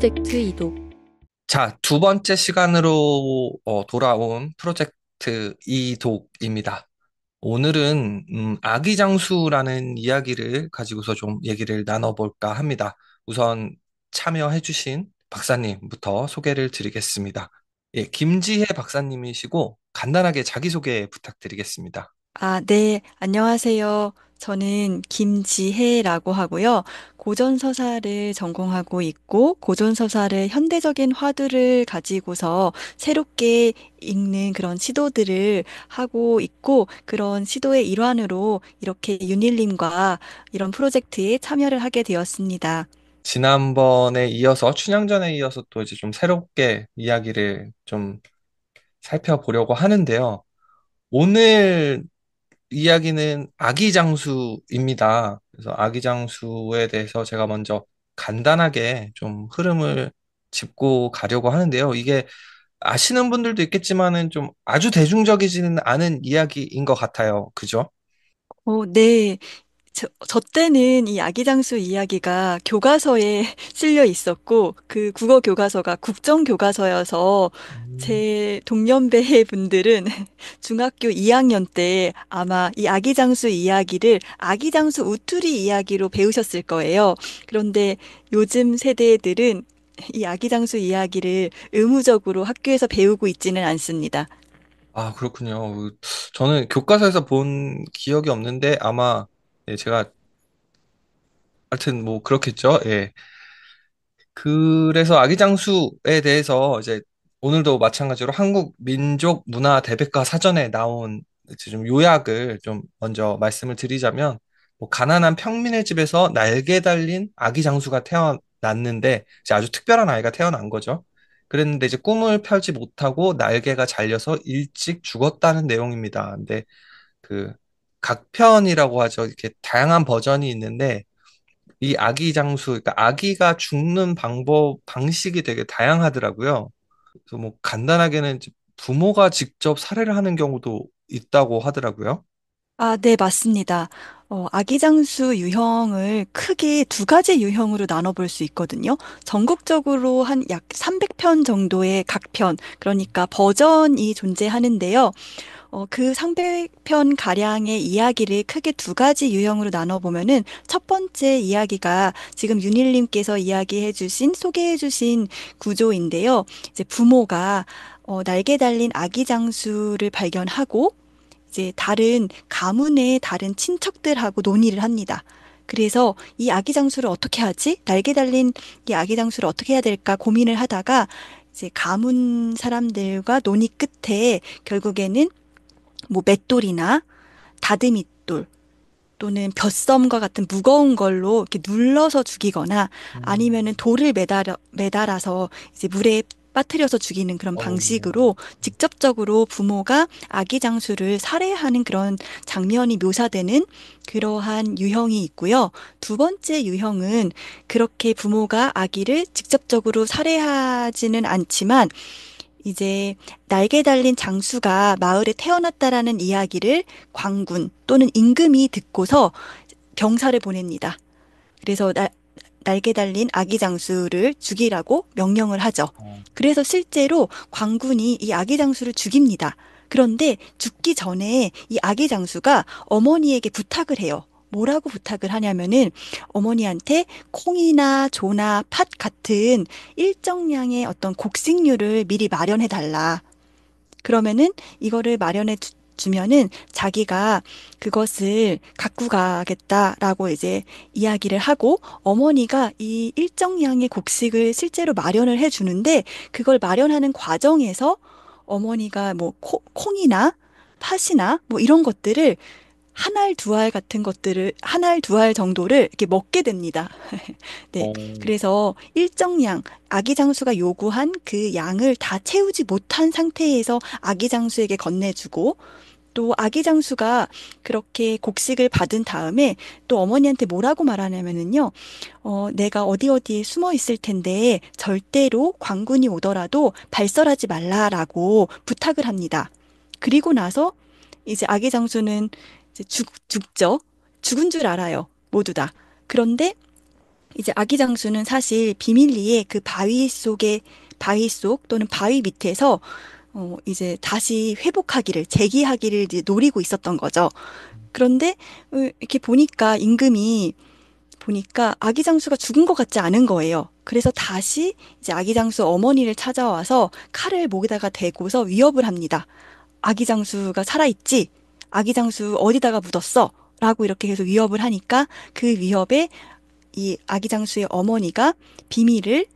프로젝트 이독. 자, 두 번째 시간으로 돌아온 프로젝트 이독입니다. 오늘은 아기장수라는 이야기를 가지고서 좀 얘기를 나눠볼까 합니다. 우선 참여해주신 박사님부터 소개를 드리겠습니다. 예, 김지혜 박사님이시고 간단하게 자기소개 부탁드리겠습니다. 네, 안녕하세요. 저는 김지혜라고 하고요. 고전서사를 전공하고 있고, 고전서사를 현대적인 화두를 가지고서 새롭게 읽는 그런 시도들을 하고 있고, 그런 시도의 일환으로 이렇게 윤일님과 이런 프로젝트에 참여를 하게 되었습니다. 지난번에 이어서 춘향전에 이어서 또 이제 좀 새롭게 이야기를 좀 살펴보려고 하는데요. 오늘 이야기는 아기장수입니다. 그래서 아기장수에 대해서 제가 먼저 간단하게 좀 흐름을 짚고 가려고 하는데요. 이게 아시는 분들도 있겠지만은 좀 아주 대중적이지는 않은 이야기인 것 같아요. 그죠? 네. 저 때는 이 아기장수 이야기가 교과서에 실려 있었고, 그 국어 교과서가 국정 교과서여서 음. 제 동년배 분들은 중학교 2학년 때 아마 이 아기장수 이야기를 아기장수 우투리 이야기로 배우셨을 거예요. 그런데 요즘 세대들은 이 아기장수 이야기를 의무적으로 학교에서 배우고 있지는 않습니다. 아, 그렇군요. 저는 교과서에서 본 기억이 없는데 아마 예, 제가 하여튼 뭐 그렇겠죠. 예. 그래서 아기장수에 대해서 이제 오늘도 마찬가지로 한국 민족 문화 대백과 사전에 나온 이제 좀 요약을 좀 먼저 말씀을 드리자면 뭐 가난한 평민의 집에서 날개 달린 아기 장수가 태어났는데 이제 아주 특별한 아이가 태어난 거죠. 그랬는데 이제 꿈을 펼지 못하고 날개가 잘려서 일찍 죽었다는 내용입니다. 근데 그 각편이라고 하죠. 이렇게 다양한 버전이 있는데 이 아기 장수, 그러니까 아기가 죽는 방식이 되게 다양하더라고요. 그래서 뭐 간단하게는 이제 부모가 직접 살해를 하는 경우도 있다고 하더라고요. 네, 맞습니다. 아기장수 유형을 크게 두 가지 유형으로 나눠볼 수 있거든요. 전국적으로 한 약 300편 정도의 각편, 그러니까 버전이 존재하는데요. 그 300편 가량의 이야기를 크게 두 가지 유형으로 나눠보면은 첫 번째 이야기가 지금 윤일님께서 이야기해주신, 소개해주신 구조인데요. 이제 부모가 날개 달린 아기장수를 발견하고 이제 다른 가문의 다른 친척들하고 논의를 합니다. 그래서 이 아기 장수를 어떻게 하지? 날개 달린 이 아기 장수를 어떻게 해야 될까 고민을 하다가 이제 가문 사람들과 논의 끝에 결국에는 뭐 맷돌이나 다듬이돌 또는 벼썸과 같은 무거운 걸로 이렇게 눌러서 죽이거나 아니면은 음. 돌을 매달아서 이제 물에 빠뜨려서 죽이는 그런 어, 방식으로 직접적으로 부모가 아기 장수를 살해하는 그런 장면이 묘사되는 그러한 유형이 있고요. 두 번째 유형은 그렇게 부모가 아기를 직접적으로 살해하지는 않지만 이제 날개 달린 장수가 마을에 태어났다라는 이야기를 광군 또는 임금이 듣고서 병사를 보냅니다. 그래서 날개 달린 아기 장수를 죽이라고 명령을 하죠. 어. 그래서 실제로 광군이 이 아기 장수를 죽입니다. 그런데 죽기 전에 이 아기 장수가 어머니에게 부탁을 해요. 뭐라고 부탁을 하냐면은 어머니한테 콩이나 조나 팥 같은 일정량의 어떤 곡식류를 미리 마련해 달라. 그러면은 이거를 주면은 자기가 그것을 갖고 가겠다라고 이제 이야기를 하고 어머니가 이 일정량의 곡식을 실제로 마련을 해 주는데 그걸 마련하는 과정에서 어머니가 뭐 콩이나 팥이나 뭐 이런 것들을 한 알, 두 알 같은 것들을 한 알, 두 알 정도를 이렇게 먹게 됩니다. 네. 어. 그래서 일정량, 아기 장수가 요구한 그 양을 다 채우지 못한 상태에서 아기 장수에게 건네주고 또 아기 장수가 그렇게 곡식을 받은 다음에 또 어머니한테 뭐라고 말하냐면은요, 내가 어디 어디에 숨어 있을 텐데 절대로 광군이 오더라도 발설하지 말라라고 부탁을 합니다. 그리고 나서 이제 아기 장수는 이제 죽죠. 죽은 줄 알아요. 모두 다. 그런데 이제 아기 장수는 사실 비밀리에 그 바위 속 또는 바위 밑에서 이제 다시 회복하기를, 재기하기를 이제 노리고 있었던 거죠. 그런데 이렇게 보니까 임금이 보니까 아기 장수가 죽은 것 같지 않은 거예요. 그래서 다시 이제 아기 장수 어머니를 찾아와서 칼을 목에다가 대고서 위협을 합니다. 아기 장수가 살아있지? 아기 장수 어디다가 묻었어? 라고 이렇게 계속 위협을 하니까 그 위협에 이 아기 장수의 어머니가 비밀을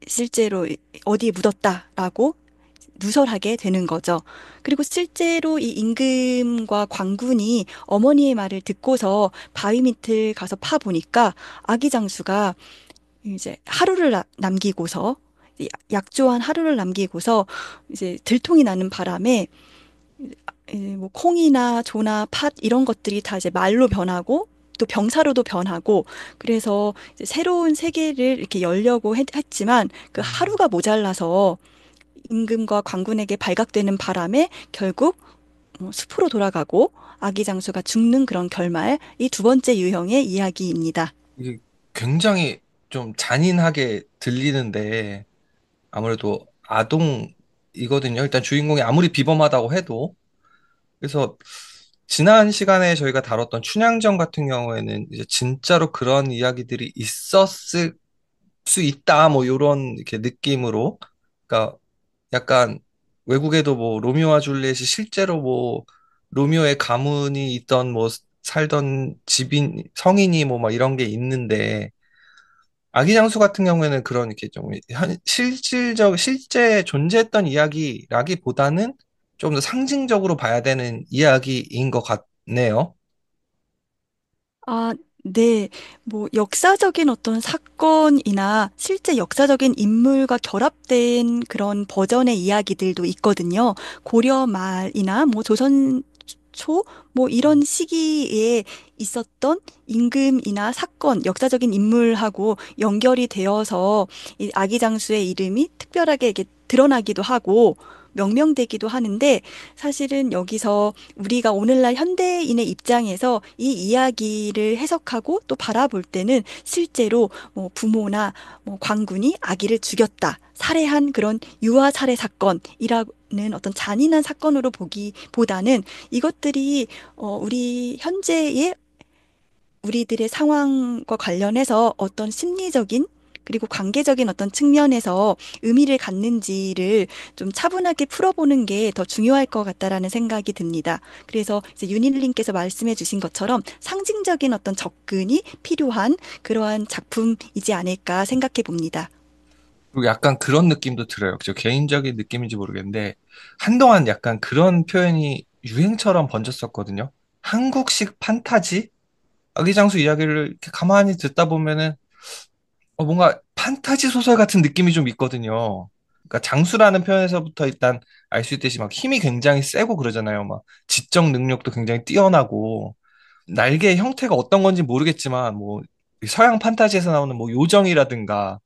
실제로 어디에 묻었다라고 누설하게 되는 거죠. 그리고 실제로 이 임금과 관군이 어머니의 말을 듣고서 바위 밑을 가서 파 보니까 아기 장수가 이제 하루를 남기고서 약조한 하루를 남기고서 이제 들통이 나는 바람에 뭐 콩이나 조나 팥 이런 것들이 다 이제 말로 변하고 또 병사로도 변하고 그래서 이제 새로운 세계를 이렇게 열려고 했지만 그 하루가 모자라서 임금과 관군에게 발각되는 바람에 결국 숲으로 돌아가고 아기 장수가 죽는 그런 결말, 이 두 번째 유형의 이야기입니다. 이게 굉장히 좀 잔인하게 들리는데 아무래도 아동이거든요. 일단 주인공이 아무리 비범하다고 해도. 그래서 지난 시간에 저희가 다뤘던 춘향전 같은 경우에는 이제 진짜로 그런 이야기들이 있었을 수 있다, 뭐 요런 이렇게 느낌으로. 그러니까 약간 외국에도 뭐 로미오와 줄리엣이 실제로 뭐 로미오의 가문이 있던 뭐 살던 집인 성인이 뭐 막 이런 게 있는데 아기 장수 같은 경우에는 그런 이렇게 좀 실질적 실제 존재했던 이야기라기보다는 좀 더 상징적으로 봐야 되는 이야기인 것 같네요. 아, 네. 뭐, 역사적인 어떤 사건이나 실제 역사적인 인물과 결합된 그런 버전의 이야기들도 있거든요. 고려 말이나 뭐 조선 초, 뭐 이런 시기에 있었던 임금이나 사건, 역사적인 인물하고 연결이 되어서 이 아기 장수의 이름이 특별하게 이렇게 드러나기도 하고 명명되기도 하는데 사실은 여기서 우리가 오늘날 현대인의 입장에서 이 이야기를 해석하고 또 바라볼 때는 실제로 뭐 부모나 뭐 관군이 아기를 죽였다, 살해한 그런 유아 살해 사건이라는 어떤 잔인한 사건으로 보기보다는 이것들이 우리 현재의 우리들의 상황과 관련해서 어떤 심리적인 그리고 관계적인 어떤 측면에서 의미를 갖는지를 좀 차분하게 풀어보는 게 더 중요할 것 같다라는 생각이 듭니다. 그래서 이제 윤일님께서 말씀해 주신 것처럼 상징적인 어떤 접근이 필요한 그러한 작품이지 않을까 생각해 봅니다. 그리고 약간 그런 느낌도 들어요. 저 개인적인 느낌인지 모르겠는데 한동안 약간 그런 표현이 유행처럼 번졌었거든요. 한국식 판타지? 아기장수 이야기를 이렇게 가만히 듣다 보면은 뭔가 판타지 소설 같은 느낌이 좀 있거든요. 그러니까 장수라는 표현에서부터 일단 알 수 있듯이 막 힘이 굉장히 세고 그러잖아요. 막 지적 능력도 굉장히 뛰어나고 날개의 형태가 어떤 건지 모르겠지만 뭐 서양 판타지에서 나오는 뭐 요정이라든가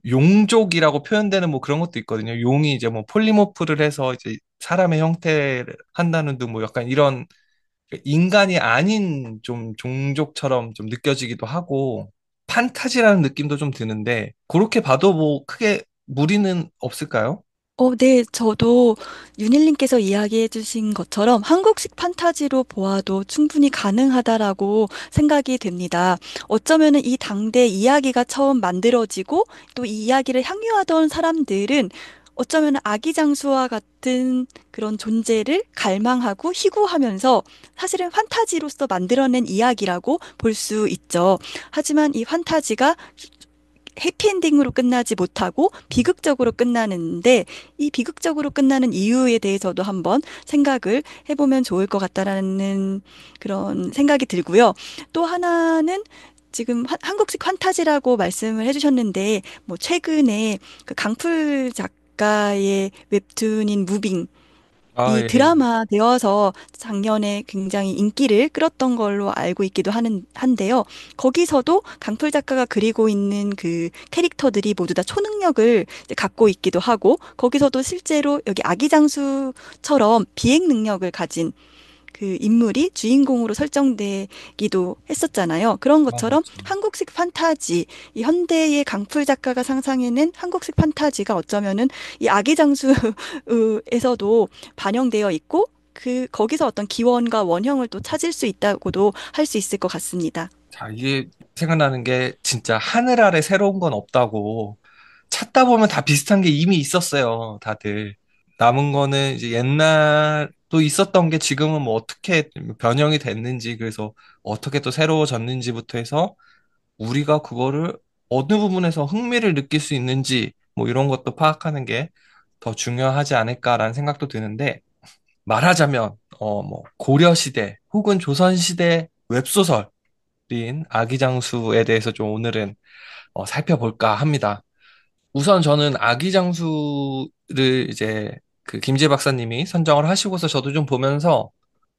용족이라고 표현되는 뭐 그런 것도 있거든요. 용이 이제 뭐 폴리모프를 해서 이제 사람의 형태를 한다는 등 뭐 약간 이런 인간이 아닌 좀 종족처럼 좀 느껴지기도 하고 판타지라는 느낌도 좀 드는데 그렇게 봐도 뭐 크게 무리는 없을까요? 네, 저도 윤일님께서 이야기해 주신 것처럼 한국식 판타지로 보아도 충분히 가능하다라고 생각이 됩니다. 어쩌면은 이 당대 이야기가 처음 만들어지고 또 이 이야기를 향유하던 사람들은 어쩌면 아기 장수와 같은 그런 존재를 갈망하고 희구하면서 사실은 판타지로서 만들어낸 이야기라고 볼 수 있죠. 하지만 이 판타지가 해피엔딩으로 끝나지 못하고 비극적으로 끝나는데 이 비극적으로 끝나는 이유에 대해서도 한번 생각을 해보면 좋을 것 같다라는 그런 생각이 들고요. 또 하나는 지금 한국식 판타지라고 말씀을 해주셨는데 뭐 최근에 그 강풀 작가의 웹툰인 무빙 아, 이 예. 드라마 되어서 작년에 굉장히 인기를 끌었던 걸로 알고 있기도 한데요. 거기서도 강풀 작가가 그리고 있는 그 캐릭터들이 모두 다 초능력을 이제 갖고 있기도 하고, 거기서도 실제로 여기 아기 장수처럼 비행 능력을 가진 그 인물이 주인공으로 설정되기도 했었잖아요. 그런 아, 것처럼 맞죠. 한국식 판타지, 이 현대의 강풀 작가가 상상해낸 한국식 판타지가 어쩌면은 이 아기장수에서도 반영되어 있고 그 거기서 어떤 기원과 원형을 또 찾을 수 있다고도 할 수 있을 것 같습니다. 자, 이게 생각나는 게 진짜 하늘 아래 새로운 건 없다고 찾다 보면 다 비슷한 게 이미 있었어요, 다들. 남은 거는 이제 옛날 또 있었던 게 지금은 뭐 어떻게 변형이 됐는지, 그래서 어떻게 또 새로워졌는지부터 해서 우리가 그거를 어느 부분에서 흥미를 느낄 수 있는지 뭐 이런 것도 파악하는 게 더 중요하지 않을까라는 생각도 드는데, 말하자면 뭐 고려 시대 혹은 조선 시대 웹소설인 아기장수에 대해서 좀 오늘은 살펴볼까 합니다. 우선 저는 아기장수를 이제 그 김재 박사님이 선정을 하시고서 저도 좀 보면서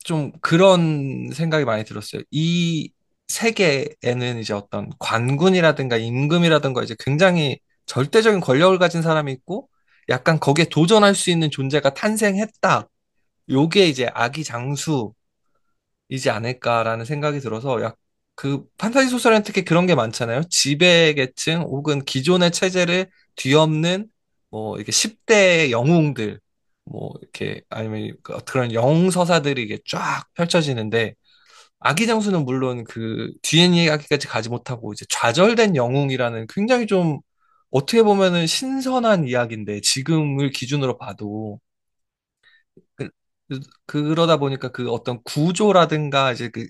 좀 그런 생각이 많이 들었어요. 이 세계에는 이제 어떤 관군이라든가 임금이라든가 이제 굉장히 절대적인 권력을 가진 사람이 있고 약간 거기에 도전할 수 있는 존재가 탄생했다. 요게 이제 아기장수이지 않을까라는 생각이 들어서 그 판타지 소설에는 특히 그런 게 많잖아요. 지배계층 혹은 기존의 체제를 뒤엎는 뭐 이렇게 10대 영웅들 뭐 이렇게 아니면 그런 영웅 서사들이 이게 쫙 펼쳐지는데 아기장수는 물론 그 뒤에 이야기까지 가지 못하고 이제 좌절된 영웅이라는 굉장히 좀 어떻게 보면은 신선한 이야기인데 지금을 기준으로 봐도 그, 그러다 보니까 그 어떤 구조라든가 이제 그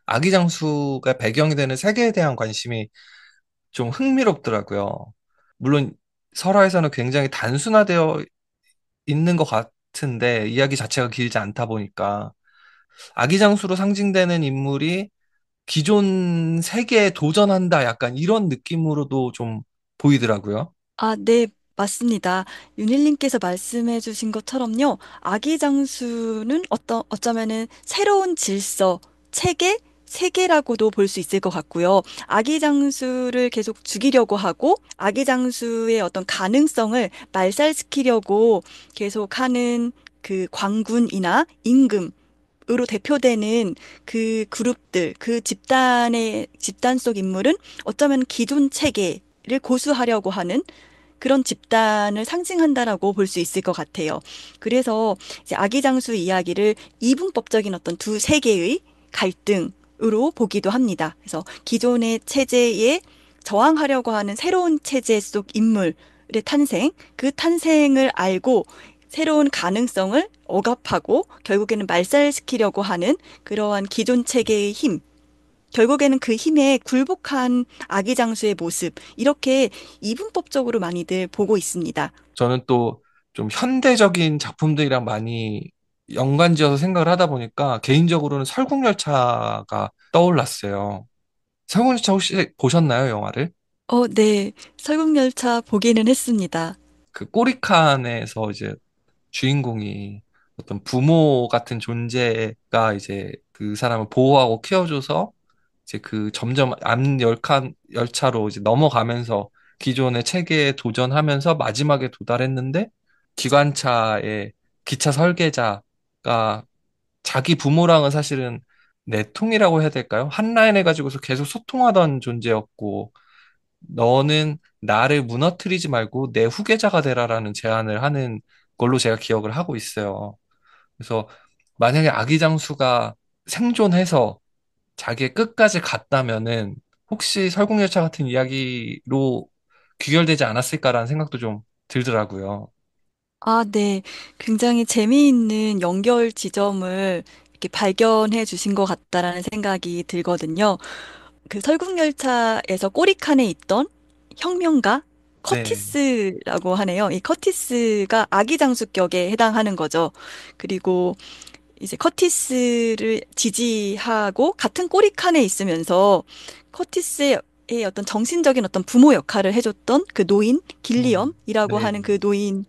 아기장수가 배경이 되는 세계에 대한 관심이 좀 흥미롭더라고요. 물론 설화에서는 굉장히 단순화되어 있는 것 같은데 이야기 자체가 길지 않다 보니까 아기장수로 상징되는 인물이 기존 세계에 도전한다 약간 이런 느낌으로도 좀 보이더라고요. 아, 네, 맞습니다. 윤일님께서 말씀해 주신 것처럼요. 아기 장수는 어쩌면은 새로운 질서, 체계, 세계라고도 볼 수 있을 것 같고요. 아기 장수를 계속 죽이려고 하고, 아기 장수의 어떤 가능성을 말살시키려고 계속하는 그 광군이나 임금, 으로 대표되는 그 그룹들, 그 집단 속 인물은 어쩌면 기존 체계를 고수하려고 하는 그런 집단을 상징한다라고 볼 수 있을 것 같아요. 그래서 이제 아기장수 이야기를 이분법적인 어떤 두 세계의 갈등으로 보기도 합니다. 그래서 기존의 체제에 저항하려고 하는 새로운 체제 속 인물의 탄생, 그 탄생을 알고 새로운 가능성을 억압하고 결국에는 말살시키려고 하는 그러한 기존 체계의 힘, 결국에는 그 힘에 굴복한 아기 장수의 모습, 이렇게 이분법적으로 많이들 보고 있습니다. 저는 또 좀 현대적인 작품들이랑 많이 연관지어서 생각을 하다 보니까 개인적으로는 설국열차가 떠올랐어요. 설국열차 혹시 보셨나요, 영화를? 네. 설국열차 보기는 했습니다. 그 꼬리칸에서 이제 주인공이 어떤 부모 같은 존재가 이제 그 사람을 보호하고 키워줘서 이제 그 점점 앞 열차로 이제 넘어가면서 기존의 체계에 도전하면서 마지막에 도달했는데 기관차의 기차 설계자가 자기 부모랑은 사실은 내통이라고 해야 될까요? 한 라인 해가지고서 계속 소통하던 존재였고 너는 나를 무너뜨리지 말고 내 후계자가 되라라는 제안을 하는 걸로 제가 기억을 하고 있어요. 그래서 만약에 아기장수가 생존해서 자기의 끝까지 갔다면은 혹시 설국열차 같은 이야기로 귀결되지 않았을까라는 생각도 좀 들더라고요. 아, 네. 굉장히 재미있는 연결 지점을 이렇게 발견해 주신 것 같다라는 생각이 들거든요. 그 설국열차에서 꼬리칸에 있던 혁명가 네. 커티스라고 하네요. 이 커티스가 아기장수격에 해당하는 거죠. 그리고 이제 커티스를 지지하고 같은 꼬리칸에 있으면서 커티스의 어떤 정신적인 어떤 부모 역할을 해줬던 그 노인, 길리엄이라고 네. 하는 그 노인인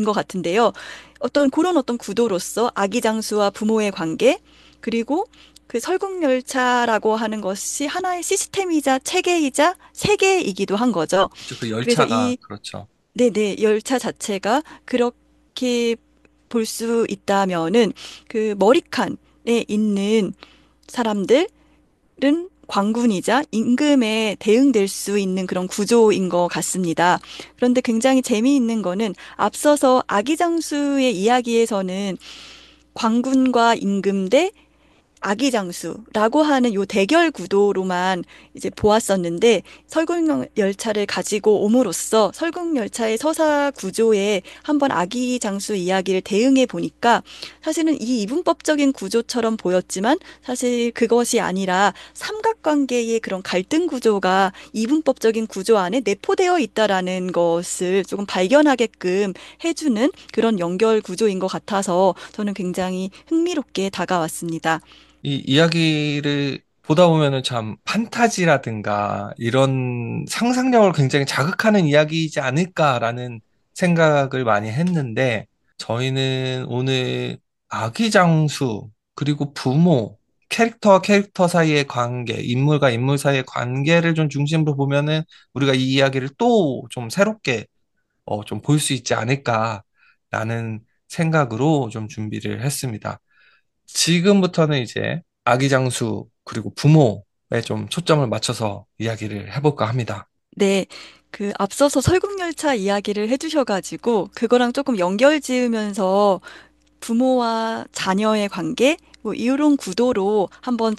것 같은데요. 어떤 그런 어떤 구도로서 아기 장수와 부모의 관계, 그리고 그 설국열차라고 하는 것이 하나의 시스템이자 체계이자 세계이기도 한 거죠. 그쵸, 그 그래서 열차가, 이 그렇죠. 네네, 열차 자체가 그렇게 볼 수 있다면은 그 머리칸에 있는 사람들은 관군이자 임금에 대응될 수 있는 그런 구조인 것 같습니다. 그런데 굉장히 재미있는 거는 앞서서 아기장수의 이야기에서는 관군과 임금 대 아기장수라고 하는 요 대결 구도로만 이제 보았었는데 설국열차를 가지고 옴으로써 설국열차의 서사 구조에 한번 아기장수 이야기를 대응해 보니까 사실은 이 이분법적인 구조처럼 보였지만 사실 그것이 아니라 삼각관계의 그런 갈등 구조가 이분법적인 구조 안에 내포되어 있다라는 것을 조금 발견하게끔 해주는 그런 연결 구조인 것 같아서 저는 굉장히 흥미롭게 다가왔습니다. 이 이야기를 보다 보면은 참 판타지라든가 이런 상상력을 굉장히 자극하는 이야기이지 않을까라는 생각을 많이 했는데 저희는 오늘 아기장수 그리고 부모 캐릭터와 캐릭터 사이의 관계, 인물과 인물 사이의 관계를 좀 중심으로 보면은 우리가 이 이야기를 또 좀 새롭게 좀 볼 수 있지 않을까라는 생각으로 좀 준비를 했습니다. 지금부터는 이제 아기장수 그리고 부모에 좀 초점을 맞춰서 이야기를 해볼까 합니다. 네, 그 앞서서 설국열차 이야기를 해주셔가지고 그거랑 조금 연결 지으면서 부모와 자녀의 관계 뭐 이런 구도로 한번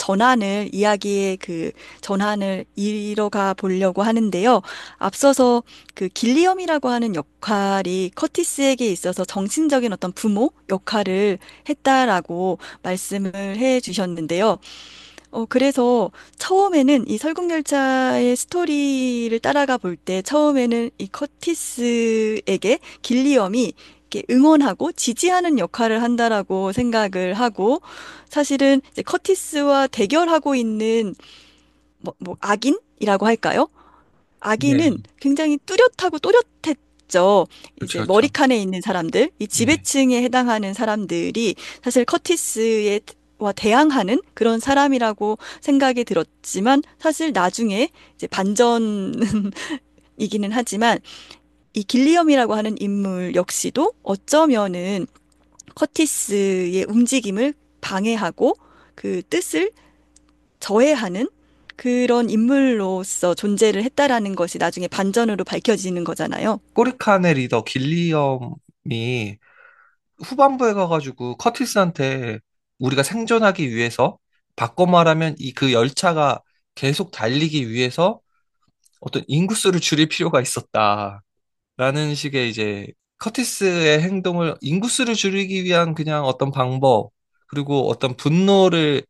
이야기의 그 전환을 이뤄가 보려고 하는데요. 앞서서 그 길리엄이라고 하는 역할이 커티스에게 있어서 정신적인 어떤 부모 역할을 했다라고 말씀을 해 주셨는데요. 그래서 처음에는 이 설국열차의 스토리를 따라가 볼 때 처음에는 이 커티스에게 길리엄이 이렇게 응원하고 지지하는 역할을 한다라고 생각을 하고 사실은 이제 커티스와 대결하고 있는 뭐 악인이라고 할까요? 네. 악인은 굉장히 뚜렷하고 또렷했죠. 그렇죠, 이제 그렇죠. 머리칸에 있는 사람들, 이 네. 지배층에 해당하는 사람들이 사실 커티스의 와 대항하는 그런 사람이라고 생각이 들었지만 사실 나중에 이제 반전이기는 하지만 이 길리엄이라고 하는 인물 역시도 어쩌면은 커티스의 움직임을 방해하고 그 뜻을 저해하는 그런 인물로서 존재를 했다라는 것이 나중에 반전으로 밝혀지는 거잖아요. 꼬리칸의 리더 길리엄이 후반부에 가가지고 커티스한테 우리가 생존하기 위해서 바꿔 말하면 이 그 열차가 계속 달리기 위해서 어떤 인구수를 줄일 필요가 있었다. 라는 식의 이제 커티스의 행동을 인구수를 줄이기 위한 그냥 어떤 방법, 그리고 어떤 분노를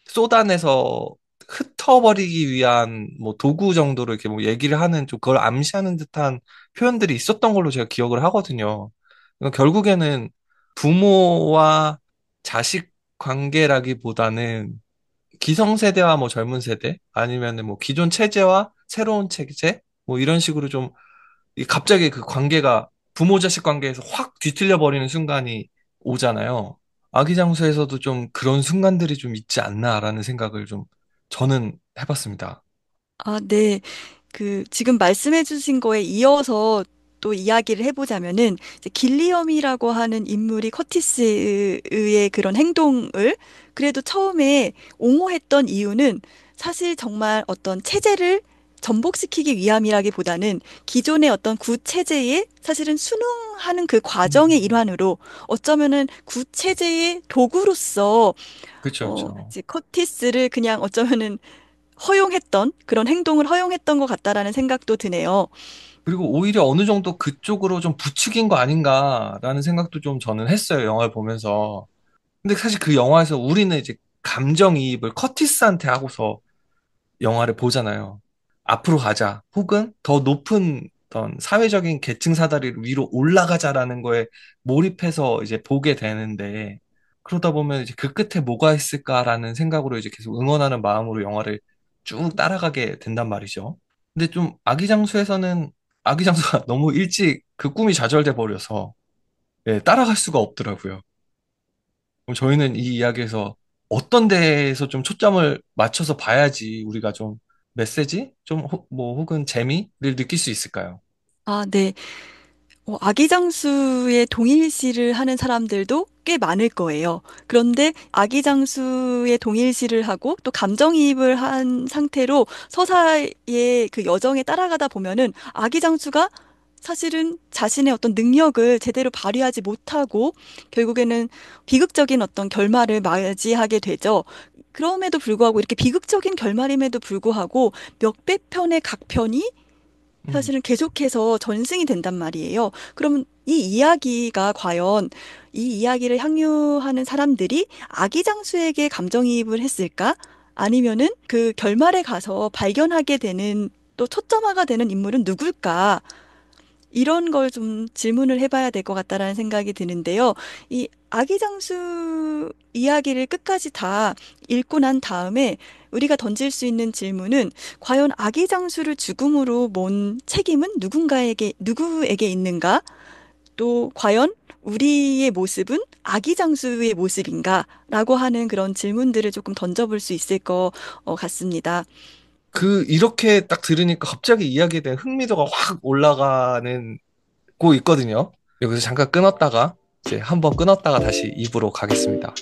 쏟아내서 흩어버리기 위한 뭐 도구 정도로 이렇게 뭐 얘기를 하는 좀 그걸 암시하는 듯한 표현들이 있었던 걸로 제가 기억을 하거든요. 그러니까 결국에는 부모와 자식 관계라기보다는 기성세대와 뭐 젊은 세대 아니면은 뭐 기존 체제와 새로운 체제 뭐 이런 식으로 좀 갑자기 그 관계가 부모 자식 관계에서 확 뒤틀려 버리는 순간이 오잖아요. 아기장수에서도 좀 그런 순간들이 좀 있지 않나라는 생각을 좀 저는 해봤습니다. 아, 네. 그 지금 말씀해 주신 거에 이어서 또 이야기를 해보자면은 이제 길리엄이라고 하는 인물이 커티스의 그런 행동을 그래도 처음에 옹호했던 이유는 사실 정말 어떤 체제를 전복시키기 위함이라기보다는 기존의 어떤 구체제에 사실은 순응하는 그 과정의 음. 일환으로 어쩌면은 구체제의 도구로서 그쵸, 그쵸. 이제 커티스를 그냥 어쩌면은 허용했던 그런 행동을 허용했던 것 같다라는 생각도 드네요. 그리고 오히려 어느 정도 그쪽으로 좀 부추긴 거 아닌가라는 생각도 좀 저는 했어요, 영화를 보면서. 근데 사실 그 영화에서 우리는 이제 감정이입을 커티스한테 하고서 영화를 보잖아요. 앞으로 가자. 혹은 더 높은 어떤 사회적인 계층 사다리 위로 올라가자라는 거에 몰입해서 이제 보게 되는데, 그러다 보면 이제 그 끝에 뭐가 있을까라는 생각으로 이제 계속 응원하는 마음으로 영화를 쭉 따라가게 된단 말이죠. 근데 좀 아기장수에서는 아기장수가 너무 일찍 그 꿈이 좌절돼 버려서 예, 따라갈 수가 없더라고요. 그럼 저희는 이 이야기에서 어떤 데에서 좀 초점을 맞춰서 봐야지 우리가 좀 메시지? 좀 뭐 혹은 재미를 느낄 수 있을까요? 아, 네. 아기장수의 동일시를 하는 사람들도 꽤 많을 거예요. 그런데 아기장수의 동일시를 하고 또 감정이입을 한 상태로 서사의 그 여정에 따라가다 보면은 아기장수가 사실은 자신의 어떤 능력을 제대로 발휘하지 못하고 결국에는 비극적인 어떤 결말을 맞이하게 되죠. 그럼에도 불구하고 이렇게 비극적인 결말임에도 불구하고 몇백 편의 각편이 음. 사실은 계속해서 전승이 된단 말이에요. 그럼 이 이야기가 과연 이 이야기를 향유하는 사람들이 아기장수에게 감정이입을 했을까? 아니면은 그 결말에 가서 발견하게 되는 또 초점화가 되는 인물은 누굴까? 이런 걸 좀 질문을 해봐야 될 것 같다라는 생각이 드는데요. 이 아기장수 이야기를 끝까지 다 읽고 난 다음에 우리가 던질 수 있는 질문은 과연 아기장수를 죽음으로 몰 책임은 누구에게 있는가? 또 과연 우리의 모습은 아기장수의 모습인가? 라고 하는 그런 질문들을 조금 던져볼 수 있을 것 같습니다. 이렇게 딱 들으니까 갑자기 이야기에 대한 흥미도가 확 올라가는 고 있거든요. 여기서 잠깐 끊었다가 이제 한번 끊었다가 다시 입으로 가겠습니다.